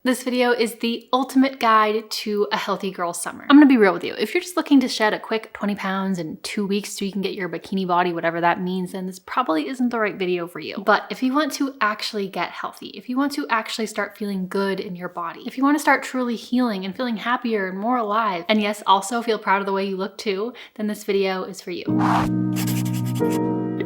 This video is the ultimate guide to a healthy girl summer. I'm gonna be real with you. If you're just looking to shed a quick 20 pounds in 2 weeks so you can get your bikini body, whatever that means, then this probably isn't the right video for you. But if you want to actually get healthy, if you want to actually start feeling good in your body, if you want to start truly healing and feeling happier and more alive, and yes, also feel proud of the way you look too, then this video is for you.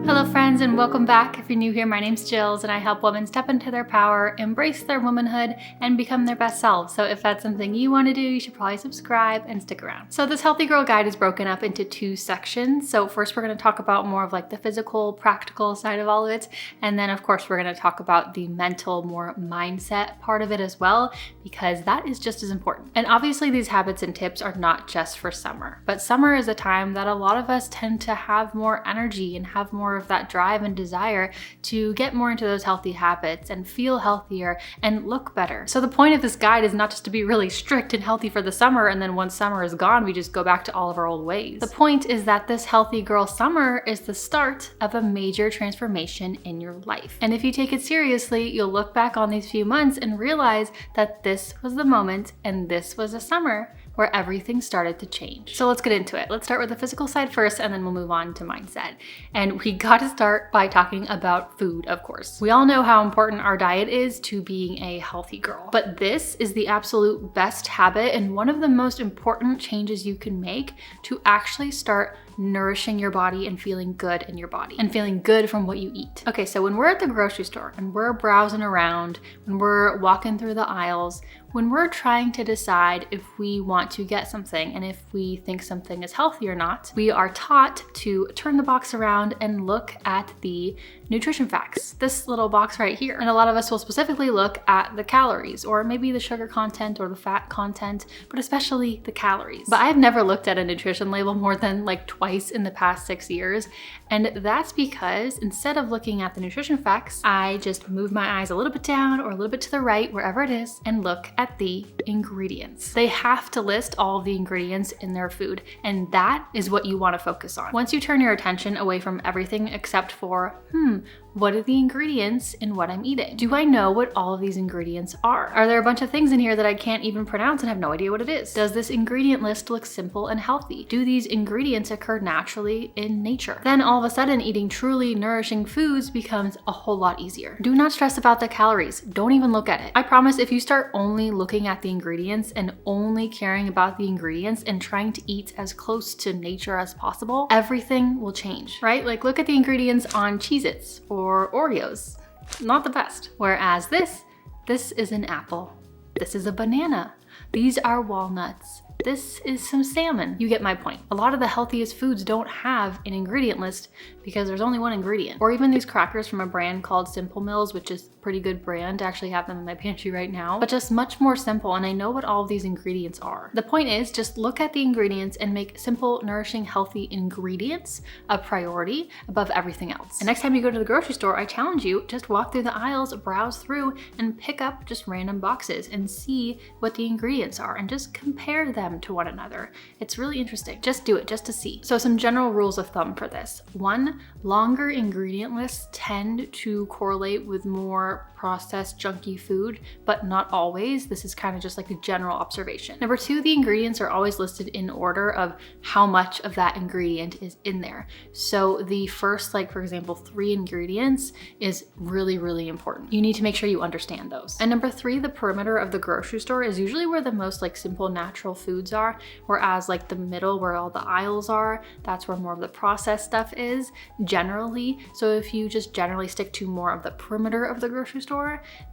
Hello friends and welcome back. If you're new here, my name's Jillz and I help women step into their power, embrace their womanhood, and become their best selves. So if that's something you want to do, you should probably subscribe and stick around. So this healthy girl guide is broken up into 2 sections. So first we're going to talk about more of like the physical, practical side of all of it. And then of course we're going to talk about the mental, more mindset part of it as well, because that is just as important. And obviously these habits and tips are not just for summer, but summer is a time that a lot of us tend to have more energy and have more of that drive and desire to get more into those healthy habits and feel healthier and look better. So the point of this guide is not just to be really strict and healthy for the summer and then once summer is gone, we just go back to all of our old ways. The point is that this healthy girl summer is the start of a major transformation in your life. And if you take it seriously, you'll look back on these few months and realize that this was the moment and this was a summer where everything started to change. So let's get into it. Let's start with the physical side first and then we'll move on to mindset. And we gotta start by talking about food, of course. We all know how important our diet is to being a healthy girl, but this is the absolute best habit and one of the most important changes you can make to actually start nourishing your body and feeling good in your body and feeling good from what you eat. Okay, so when we're at the grocery store and we're browsing around, when we're walking through the aisles, when we're trying to decide if we want to get something and if we think something is healthy or not, we are taught to turn the box around and look at the nutrition facts, this little box right here. And a lot of us will specifically look at the calories or maybe the sugar content or the fat content, but especially the calories. But I've never looked at a nutrition label more than like twice in the past 6 years. And that's because instead of looking at the nutrition facts, I just move my eyes a little bit down or a little bit to the right, wherever it is, and look at the ingredients. They have to list all of the ingredients in their food, and that is what you want to focus on. Once you turn your attention away from everything except for, what are the ingredients in what I'm eating? Do I know what all of these ingredients are? Are there a bunch of things in here that I can't even pronounce and have no idea what it is? Does this ingredient list look simple and healthy? Do these ingredients occur naturally in nature? Then all of a sudden, eating truly nourishing foods becomes a whole lot easier. Do not stress about the calories. Don't even look at it. I promise if you start only looking at the ingredients and only caring about the ingredients and trying to eat as close to nature as possible, everything will change, right? Like look at the ingredients on Cheez-Its or Oreos. Not the best. Whereas this is an apple. This is a banana. These are walnuts. This is some salmon. You get my point. A lot of the healthiest foods don't have an ingredient list because there's only one ingredient. Or even these crackers from a brand called Simple Mills, which is a pretty good brand. I actually have them in my pantry right now, but just much more simple. And I know what all of these ingredients are. The point is just look at the ingredients and make simple, nourishing, healthy ingredients a priority above everything else. And next time you go to the grocery store, I challenge you, just walk through the aisles, browse through and pick up just random boxes and see what the ingredients are and just compare them to one another. It's really interesting. Just do it just to see. So some general rules of thumb for this. 1, longer ingredient lists tend to correlate with more processed junky food, but not always. This is kind of just like a general observation. Number 2, the ingredients are always listed in order of how much of that ingredient is in there. So the first, like for example, 3 ingredients is really, really important. You need to make sure you understand those. And number 3, the perimeter of the grocery store is usually where the most like simple natural foods are, whereas like the middle where all the aisles are, that's where more of the processed stuff is generally. So if you just generally stick to more of the perimeter of the grocery store,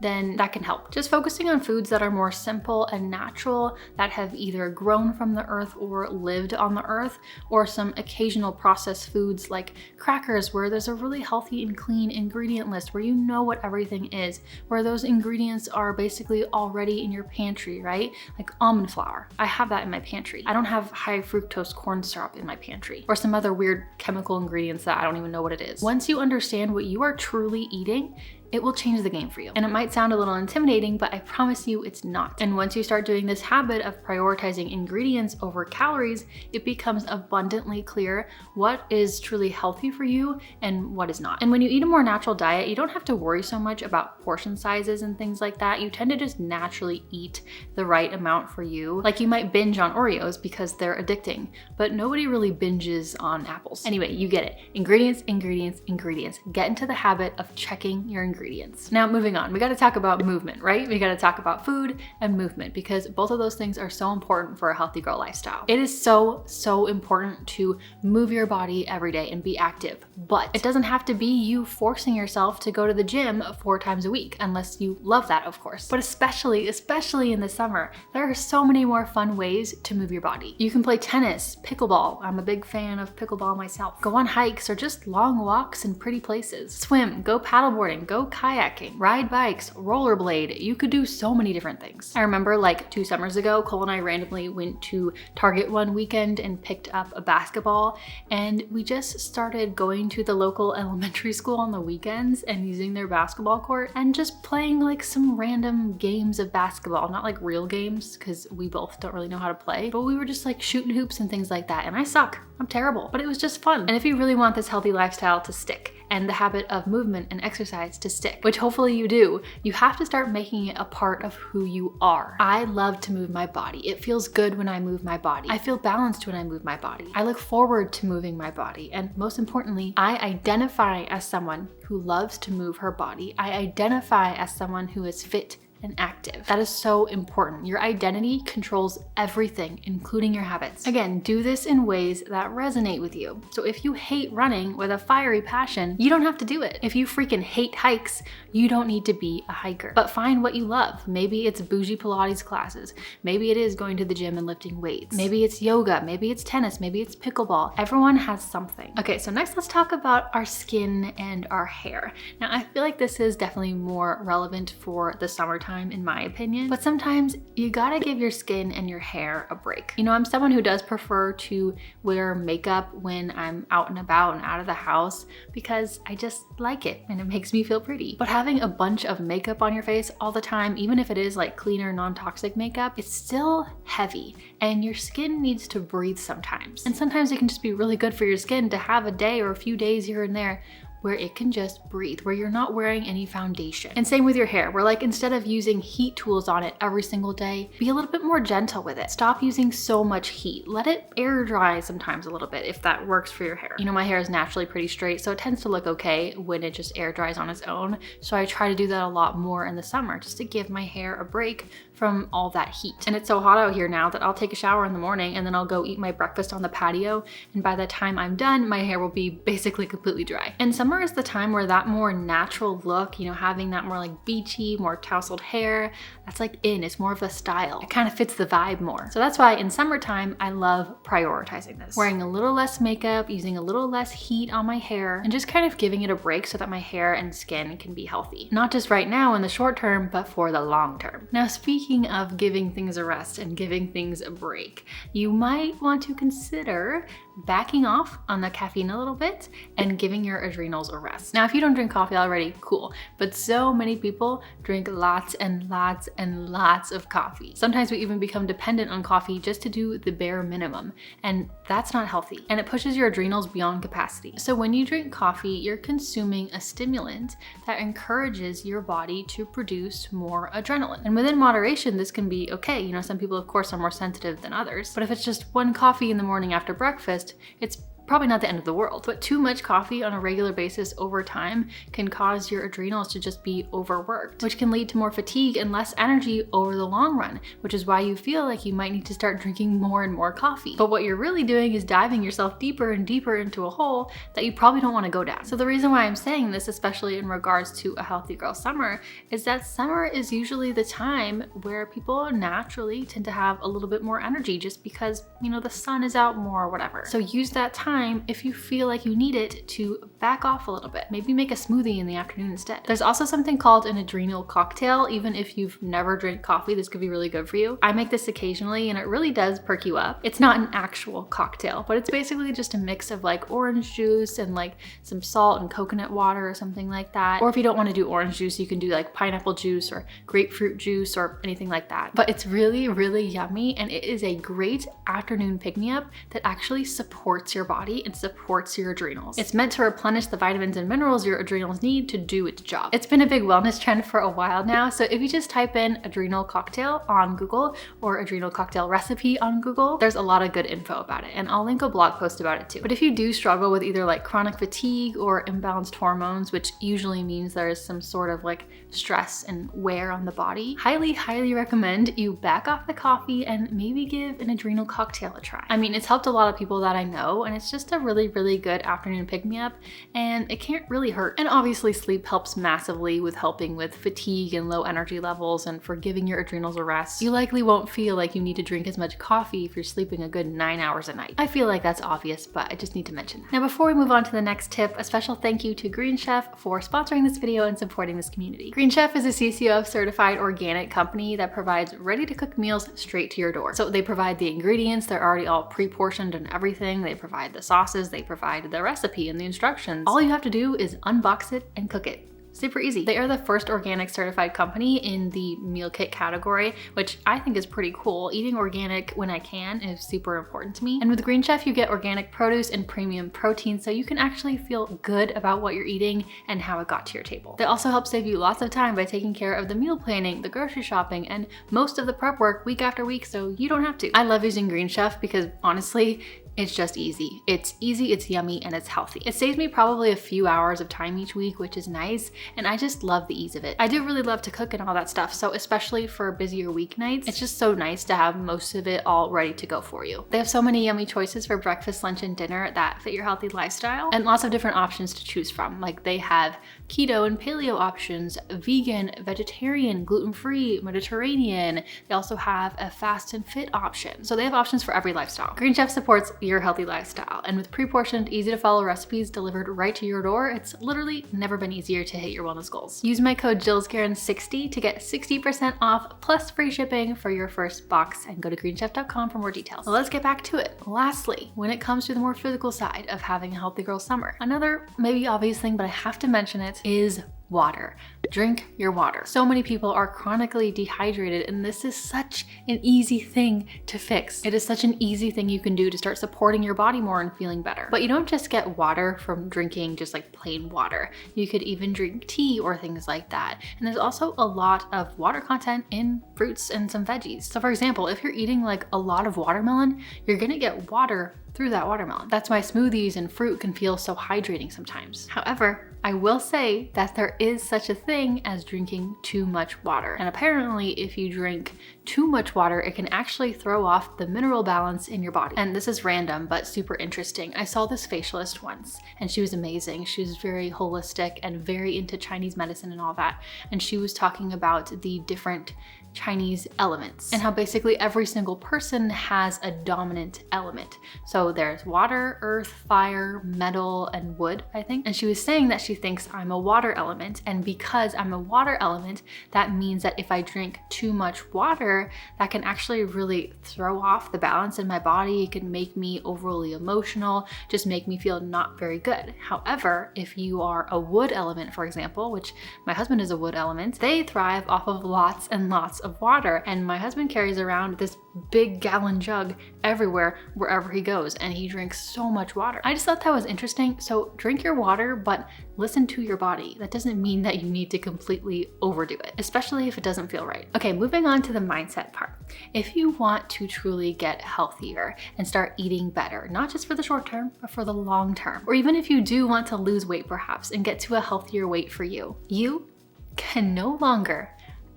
then that can help. Just focusing on foods that are more simple and natural, that have either grown from the earth or lived on the earth, or some occasional processed foods like crackers where there's a really healthy and clean ingredient list where you know what everything is, where those ingredients are basically already in your pantry, right? Like almond flour. I have that in my pantry. I don't have high fructose corn syrup in my pantry or some other weird chemical ingredients that I don't even know what it is. Once you understand what you are truly eating, it will change the game for you. And it might sound a little intimidating, but I promise you it's not. And once you start doing this habit of prioritizing ingredients over calories, it becomes abundantly clear what is truly healthy for you and what is not. And when you eat a more natural diet, you don't have to worry so much about portion sizes and things like that. You tend to just naturally eat the right amount for you. Like you might binge on Oreos because they're addicting, but nobody really binges on apples. Anyway, you get it. Ingredients, ingredients, ingredients. Get into the habit of checking your ingredients. Now, moving on, we got to talk about movement, right? We got to talk about food and movement because both of those things are so important for a healthy girl lifestyle. It is so important to move your body every day and be active, but it doesn't have to be you forcing yourself to go to the gym 4 times a week, unless you love that, of course. But especially in the summer, there are so many more fun ways to move your body. You can play tennis, pickleball. I'm a big fan of pickleball myself. Go on hikes or just long walks in pretty places. Swim, go paddleboarding, go kayaking, ride bikes, rollerblade. You could do so many different things. I remember like 2 summers ago, Cole and I randomly went to Target one weekend and picked up a basketball, and we just started going to the local elementary school on the weekends and using their basketball court and just playing like some random games of basketball, not like real games because we both don't really know how to play, but we were just like shooting hoops and things like that. And I suck, I'm terrible, but it was just fun. And if you really want this healthy lifestyle to stick and the habit of movement and exercise to stick, which hopefully you do, you have to start making it a part of who you are. I love to move my body. It feels good when I move my body. I feel balanced when I move my body. I look forward to moving my body. And most importantly, I identify as someone who loves to move her body. I identify as someone who is fit and active. That is so important. Your identity controls everything, including your habits. Again, do this in ways that resonate with you. So if you hate running with a fiery passion, you don't have to do it. If you freaking hate hikes, you don't need to be a hiker. But find what you love. Maybe it's bougie Pilates classes. Maybe it is going to the gym and lifting weights. Maybe it's yoga. Maybe it's tennis. Maybe it's pickleball. Everyone has something. Okay, so next let's talk about our skin and our hair. Now I feel like this is definitely more relevant for the summertime in my opinion, but sometimes you gotta give your skin and your hair a break. You know, I'm someone who does prefer to wear makeup when I'm out and about and out of the house because I just like it and it makes me feel pretty. But having a bunch of makeup on your face all the time, even if it is like cleaner, non-toxic makeup, it's still heavy and your skin needs to breathe sometimes. And sometimes it can just be really good for your skin to have a day or a few days here and there where it can just breathe, where you're not wearing any foundation. And same with your hair, where like instead of using heat tools on it every single day, be a little bit more gentle with it. Stop using so much heat. Let it air dry sometimes a little bit if that works for your hair. You know, my hair is naturally pretty straight, so it tends to look okay when it just air dries on its own. So I try to do that a lot more in the summer just to give my hair a break from all that heat. And it's so hot out here now that I'll take a shower in the morning and then I'll go eat my breakfast on the patio. And by the time I'm done, my hair will be basically completely dry. And summer is the time where that more natural look, you know, having that more like beachy, more tousled hair, that's like in, it's more of a style. It kind of fits the vibe more. So that's why in summertime, I love prioritizing this. Wearing a little less makeup, using a little less heat on my hair, and just kind of giving it a break so that my hair and skin can be healthy. Not just right now in the short term, but for the long term. Now, speaking of giving things a rest and giving things a break, you might want to consider backing off on the caffeine a little bit and giving your adrenals a rest. Now, if you don't drink coffee already, cool, but so many people drink lots and lots and lots of coffee. Sometimes we even become dependent on coffee just to do the bare minimum, and that's not healthy, and it pushes your adrenals beyond capacity. So when you drink coffee, you're consuming a stimulant that encourages your body to produce more adrenaline. And within moderation, this can be okay. You know, some people, of course, are more sensitive than others, but if it's just one coffee in the morning after breakfast, it's probably not the end of the world. But too much coffee on a regular basis over time can cause your adrenals to just be overworked, which can lead to more fatigue and less energy over the long run, which is why you feel like you might need to start drinking more and more coffee. But what you're really doing is diving yourself deeper and deeper into a hole that you probably don't want to go down. So the reason why I'm saying this, especially in regards to a healthy girl summer, is that summer is usually the time where people naturally tend to have a little bit more energy just because, you know, the sun is out more or whatever. So use that time time if you feel like you need it to back off a little bit. Maybe make a smoothie in the afternoon instead. There's also something called an adrenal cocktail. Even if you've never drank coffee, this could be really good for you. I make this occasionally and it really does perk you up. It's not an actual cocktail, but it's basically just a mix of like orange juice and like some salt and coconut water or something like that. Or if you don't want to do orange juice, you can do like pineapple juice or grapefruit juice or anything like that. But it's really, really yummy, and it is a great afternoon pick-me-up that actually supports your body and supports your adrenals. It's meant to replenish the vitamins and minerals your adrenals need to do its job. It's been a big wellness trend for a while now, so if you just type in adrenal cocktail on Google or adrenal cocktail recipe on Google, there's a lot of good info about it, and I'll link a blog post about it too. But if you do struggle with either like chronic fatigue or imbalanced hormones, which usually means there is some sort of like stress and wear on the body, highly recommend you back off the coffee and maybe give an adrenal cocktail a try. I mean, it's helped a lot of people that I know, and it's just a really, really good afternoon pick-me-up, and it can't really hurt. And obviously sleep helps massively with helping with fatigue and low energy levels and for giving your adrenals a rest. You likely won't feel like you need to drink as much coffee if you're sleeping a good 9 hours a night. I feel like that's obvious, but I just need to mention that. Now, before we move on to the next tip, a special thank you to Guerin Chef for sponsoring this video and supporting this community. Guerin Chef is a CCOF certified organic company that provides ready-to-cook meals straight to your door. So they provide the ingredients, they're already all pre-portioned and everything. They provide the sauces, they provide the recipe and the instructions. All you have to do is unbox it and cook it. Super easy. They are the first organic certified company in the meal kit category, which I think is pretty cool. Eating organic when I can is super important to me. And with Guerin Chef, you get organic produce and premium protein, so you can actually feel good about what you're eating and how it got to your table. They also help save you lots of time by taking care of the meal planning, the grocery shopping, and most of the prep work week after week, so you don't have to. I love using Guerin Chef because honestly, it's just easy. It's easy, it's yummy, and it's healthy. It saves me probably a few hours of time each week, which is nice, and I just love the ease of it. I do really love to cook and all that stuff, so especially for busier weeknights, it's just so nice to have most of it all ready to go for you. They have so many yummy choices for breakfast, lunch, and dinner that fit your healthy lifestyle, and lots of different options to choose from. Like they have keto and paleo options, vegan, vegetarian, gluten-free, Mediterranean. They also have a fast and fit option. So they have options for every lifestyle. Guerin Chef supports your healthy lifestyle, and with pre-portioned, easy to follow recipes delivered right to your door, it's literally never been easier to hit your wellness goals. Use my code JillzGuerin60 to get 60% off plus free shipping for your first box, and go to greenchef.com for more details. So let's get back to it. Lastly, when it comes to the more physical side of having a healthy girl summer, another maybe obvious thing, but I have to mention it, is water. Drink your water. So many people are chronically dehydrated, and this is such an easy thing to fix. It is such an easy thing you can do to start supporting your body more and feeling better. But you don't just get water from drinking just like plain water. You could even drink tea or things like that. And there's also a lot of water content in fruits and some veggies. So for example, if you're eating like a lot of watermelon, you're gonna get water through that watermelon. That's why smoothies and fruit can feel so hydrating sometimes. However, I will say that there is such a thing as drinking too much water. And apparently if you drink too much water, it can actually throw off the mineral balance in your body. And this is random, but super interesting. I saw this facialist once, and she was amazing. She was very holistic and very into Chinese medicine and all that. And she was talking about the different Chinese elements and how basically every single person has a dominant element. So there's water, earth, fire, metal, and wood, I think. And she was saying that she thinks I'm a water element, and because I'm a water element, that means that if I drink too much water, that can actually really throw off the balance in my body. It can make me overly emotional, just make me feel not very good. However, if you are a wood element, for example, which my husband is a wood element, they thrive off of lots and lots of water, and my husband carries around this big gallon jug everywhere wherever he goes, and he drinks so much water. I just thought that was interesting. So drink your water, but listen to your body. That doesn't mean that you need to completely overdo it, especially if it doesn't feel right. Okay, moving on to the mindset part. If you want to truly get healthier and start eating better, not just for the short term, but for the long term, or even if you do want to lose weight perhaps and get to a healthier weight for you, you can no longer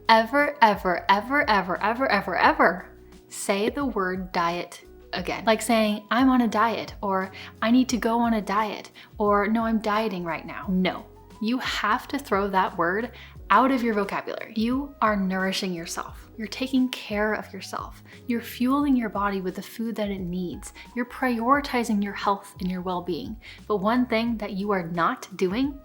ever say the word diet again. Like saying, I'm on a diet, or I need to go on a diet, or no, I'm dieting right now. No, you have to throw that word out of your vocabulary. You are nourishing yourself. You're taking care of yourself. You're fueling your body with the food that it needs. You're prioritizing your health and your well-being. But one thing that you are not doing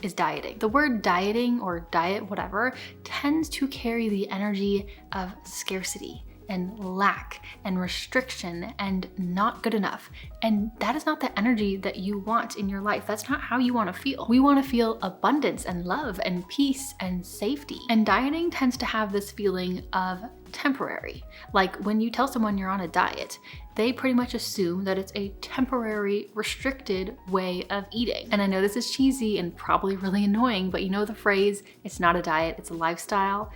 is dieting. The word dieting or diet, whatever, tends to carry the energy of scarcity and lack and restriction and not good enough. And that is not the energy that you want in your life. That's not how you want to feel. We want to feel abundance and love and peace and safety. And dieting tends to have this feeling of temporary. Like when you tell someone you're on a diet, they pretty much assume that it's a temporary, restricted way of eating. And I know this is cheesy and probably really annoying, but you know the phrase, it's not a diet, it's a lifestyle.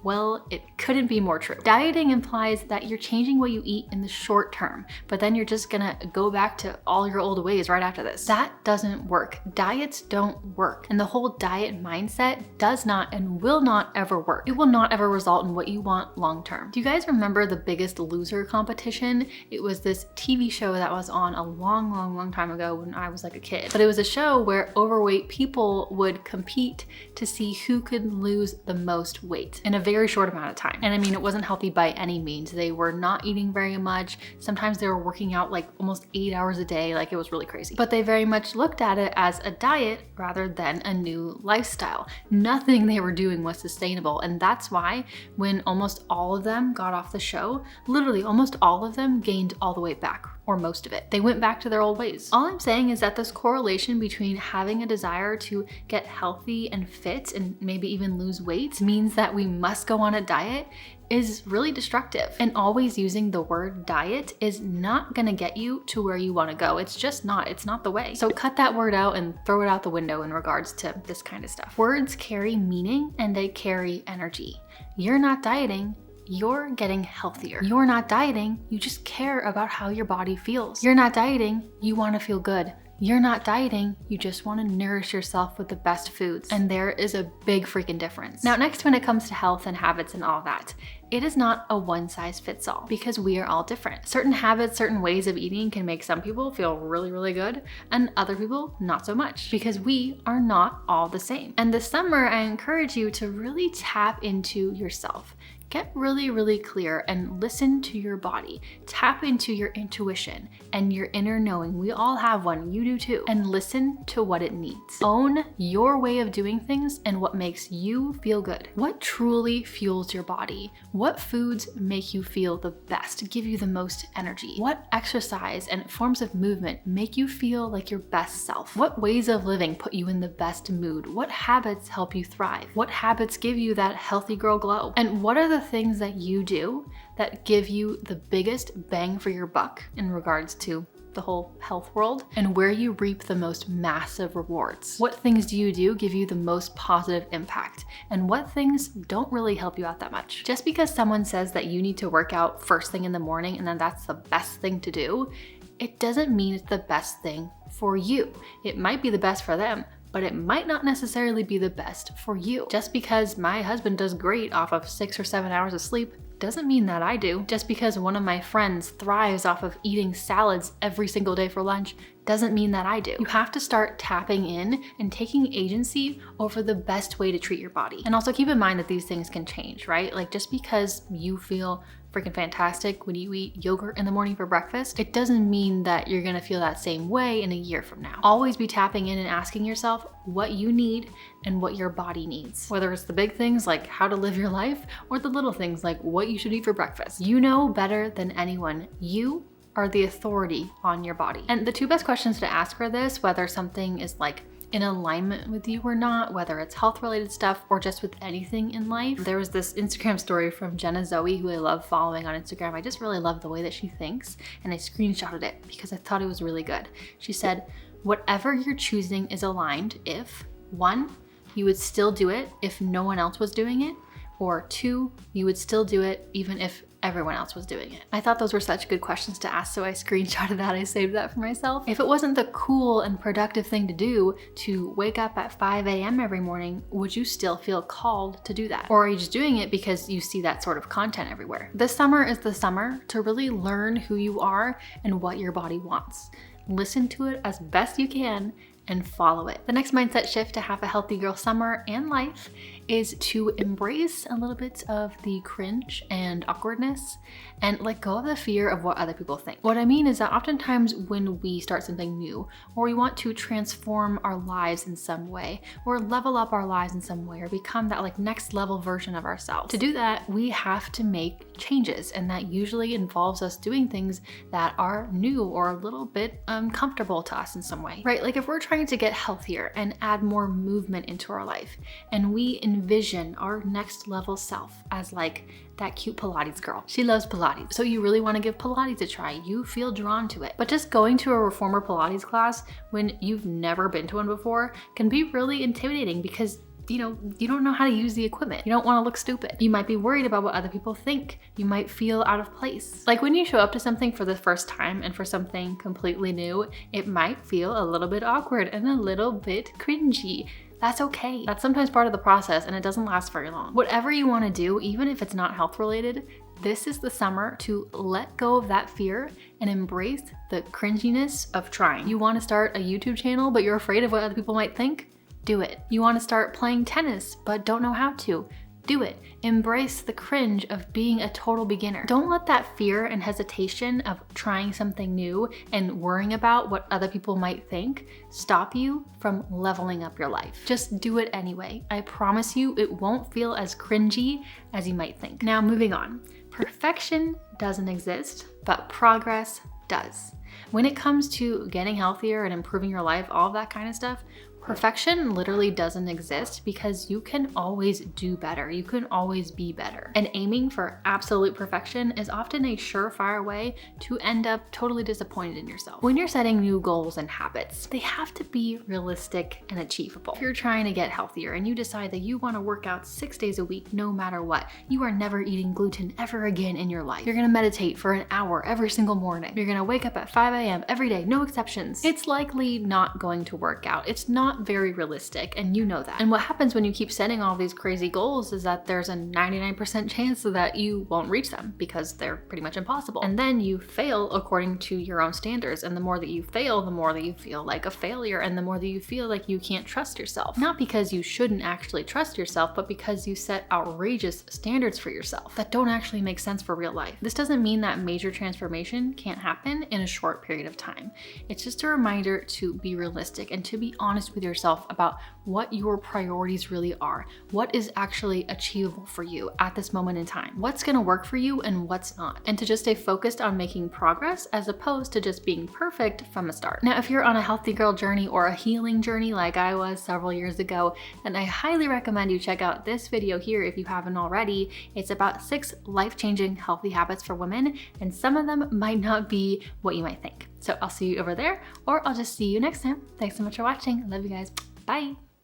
Well, it couldn't be more true. Dieting implies that you're changing what you eat in the short term, but then you're just gonna go back to all your old ways right after this. That doesn't work. Diets don't work. And the whole diet mindset does not and will not ever work. It will not ever result in what you want long term. Do you guys remember the Biggest Loser competition? It was this TV show that was on a long time ago when I was like a kid. But it was a show where overweight people would compete to see who could lose the most weight in a very short amount of time. And I mean, it wasn't healthy by any means. They were not eating very much. Sometimes they were working out like almost 8 hours a day. Like it was really crazy. But they very much looked at it as a diet rather than a new lifestyle. Nothing they were doing was sustainable. And that's why when almost all of them got off the show, literally almost all of them gained all the weight back, or most of it. They went back to their old ways. All I'm saying is that this correlation between having a desire to get healthy and fit and maybe even lose weight means that we must go on a diet is really destructive. And always using the word diet is not gonna get you to where you wanna go. It's just not, it's not the way. So cut that word out and throw it out the window in regards to this kind of stuff. Words carry meaning and they carry energy. You're not dieting, you're getting healthier. You're not dieting, you just care about how your body feels. You're not dieting, you wanna feel good. You're not dieting, you just wanna nourish yourself with the best foods. And there is a big freaking difference. Now, next, when it comes to health and habits and all that, it is not a one size fits all because we are all different. Certain habits, certain ways of eating can make some people feel really good and other people not so much because we are not all the same. And this summer, I encourage you to really tap into yourself. Get really clear and listen to your body. Tap into your intuition and your inner knowing. We all have one, you do too. And listen to what it needs. Own your way of doing things and what makes you feel good. What truly fuels your body? What foods make you feel the best, give you the most energy? What exercise and forms of movement make you feel like your best self? What ways of living put you in the best mood? What habits help you thrive? What habits give you that healthy girl glow? And what are the things that you do that give you the biggest bang for your buck in regards to the whole health world and where you reap the most massive rewards? What things do you do give you the most positive impact? And what things don't really help you out that much? Just because someone says that you need to work out first thing in the morning and then that's the best thing to do, it doesn't mean it's the best thing for you. It might be the best for them, but it might not necessarily be the best for you. Just because my husband does great off of 6 or 7 hours of sleep doesn't mean that I do. Just because one of my friends thrives off of eating salads every single day for lunch doesn't mean that I do. You have to start tapping in and taking agency over the best way to treat your body. And also keep in mind that these things can change, right? Like just because you feel freaking fantastic when you eat yogurt in the morning for breakfast, it doesn't mean that you're gonna feel that same way in a year from now. Always be tapping in and asking yourself what you need and what your body needs. Whether it's the big things like how to live your life or the little things like what you should eat for breakfast. You know better than anyone. You are the authority on your body. And the two best questions to ask for this, whether something is like in alignment with you or not, whether it's health related stuff or just with anything in life. There was this Instagram story from Jenna Zoe, who I love following on Instagram. I just really love the way that she thinks, and I screenshotted it because I thought it was really good. She said, whatever you're choosing is aligned if 1, you would still do it if no one else was doing it, or 2, you would still do it even if everyone else was doing it. I thought those were such good questions to ask, so I screenshotted that. I saved that for myself. If it wasn't the cool and productive thing to do to wake up at 5 a.m. every morning, would you still feel called to do that? Or are you just doing it because you see that sort of content everywhere? This summer is the summer to really learn who you are and what your body wants. Listen to it as best you can and follow it. The next mindset shift to have a healthy girl summer and life is to embrace a little bit of the cringe and awkwardness and let go of the fear of what other people think. What I mean is that oftentimes when we start something new, or we want to transform our lives in some way, or level up our lives in some way, or become that like next level version of ourselves, to do that, we have to make changes. And that usually involves us doing things that are new or a little bit uncomfortable to us in some way, right? Like if we're trying to get healthier and add more movement into our life, and we envision our next level self as like that cute Pilates girl. She loves Pilates. So you really want to give Pilates a try. You feel drawn to it. But just going to a reformer Pilates class when you've never been to one before can be really intimidating because you don't know how to use the equipment. You don't want to look stupid. You might be worried about what other people think. You might feel out of place. Like when you show up to something for the first time and for something completely new, it might feel a little bit awkward and a little bit cringy. That's okay. That's sometimes part of the process and it doesn't last very long. Whatever you want to do, even if it's not health related, this is the summer to let go of that fear and embrace the cringiness of trying. You want to start a YouTube channel, but you're afraid of what other people might think? Do it. You want to start playing tennis, but don't know how to? Do it. Embrace the cringe of being a total beginner. Don't let that fear and hesitation of trying something new and worrying about what other people might think stop you from leveling up your life. Just do it anyway. I promise you it won't feel as cringy as you might think. Now moving on. Perfection doesn't exist, but progress does. When it comes to getting healthier and improving your life, all of that kind of stuff, perfection literally doesn't exist because you can always do better. You can always be better. And aiming for absolute perfection is often a surefire way to end up totally disappointed in yourself. When you're setting new goals and habits, they have to be realistic and achievable. If you're trying to get healthier and you decide that you want to work out 6 days a week no matter what, you are never eating gluten ever again in your life. You're gonna meditate for an hour every single morning. You're gonna wake up at 5 a.m. every day, no exceptions. It's likely not going to work out. It's not very realistic, and you know that. And what happens when you keep setting all these crazy goals is that there's a 99% chance that you won't reach them because they're pretty much impossible. And then you fail according to your own standards. And the more that you fail, the more that you feel like a failure, and the more that you feel like you can't trust yourself. Not because you shouldn't actually trust yourself, but because you set outrageous standards for yourself that don't actually make sense for real life. This doesn't mean that major transformation can't happen in a short period of time. It's just a reminder to be realistic and to be honest with yourself about what your priorities really are, what is actually achievable for you at this moment in time, what's going to work for you and what's not, and to just stay focused on making progress as opposed to just being perfect from the start. Now, if you're on a healthy girl journey or a healing journey like I was several years ago, then I highly recommend you check out this video here if you haven't already. It's about 6 life-changing healthy habits for women, and some of them might not be what you might think. So I'll see you over there, or I'll just see you next time. Thanks so much for watching. I love you guys. Bye.